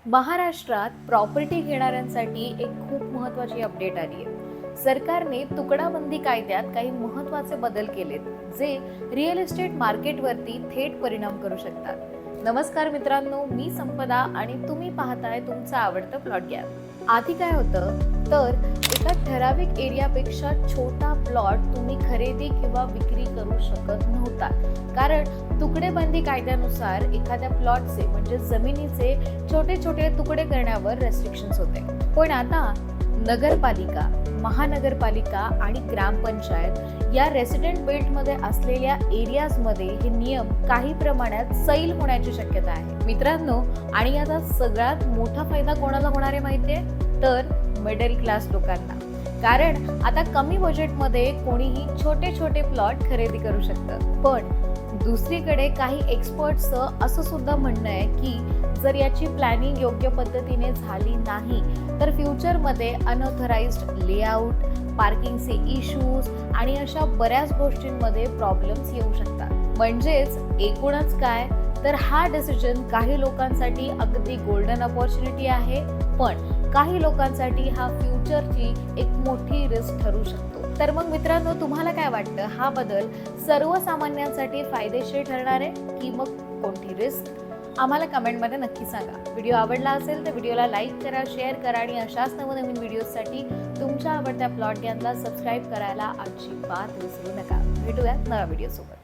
महाराष्ट्रात प्रॉपर्टी घेणाऱ्यांसाठी एक खूप महत्त्वाची अपडेट आली आहे. सरकारने तुकडाबंदी कायद्यात काही महत्त्वाचे बदल केलेत जे रिअल इस्टेट मार्केटवरती थेट परिणाम करू शकतात. नमस्कार मित्रांनो, मी संपदा आणि तुम्ही पाहताय तुमचं आवडतं प्लॉट गॅप. आधी काय होतं तर एका ठराविक एरियापेक्षा छोटा प्लॉट तुम्ही खरेदी किंवा विक्री करू शकत नव्हता, कारण तुकडेबंदी कायद्यानुसार एखाद्या प्लॉटचे म्हणजे जमिनीचे छोटे छोटे तुकडे करण्यावर रेस्ट्रिक्शन्स होते. पण आता नगरपालिका, महानगरपालिका आणि ग्रामपंचायत या रेसिडेंट बेल्टमध्ये असलेल्या एरियाजमध्ये हे नियम काही प्रमाणात सैल होण्याची शक्यता आहे मित्रांनो. आणि याचा सगळ्यात मोठा फायदा कोणाला होणार आहे माहितीये? तर मिडल क्लास लोकांना. कारण आता कमी बजेटमध्ये कोणीही छोटे छोटे प्लॉट खरेदी करू शकतं. पण दुसरीकडे काही एक्सपर्ट्सचं असं सुद्धा म्हणणं आहे की जर याची प्लॅनिंग योग्य पद्धतीने झाली नाही तर फ्युचरमध्ये अनऑथराइज्ड लेआउट, पार्किंगचे इश्यूज आणि अशा बऱ्याच गोष्टींमध्ये प्रॉब्लेम्स येऊ शकतात. म्हणजेच एकूणच काय तर हा डिसिजन काही लोकांसाठी अगदी गोल्डन अपॉर्च्युनिटी आहे, पण काही लोकांसाठी हा फ्युचरची एक मोठी रिस्क ठरू शकतो. तर मग मित्रांनो, तुम्हाला काय वाटतं, हा बदल सर्वसामान्यांसाठी फायदेशीर ठरणार आहे की मग कोणती रिस्क? आम्हाला कमेंटमध्ये नक्की सांगा. व्हिडिओ आवडला असेल तर व्हिडिओला लाईक करा, शेअर करा आणि अशाच नवनवीन व्हिडिओसाठी तुमच्या आवडत्या प्लॉट गॅपला सबस्क्राईब करायला अजिबात विसरू नका. भेटूयात नव्या व्हिडिओसोबत.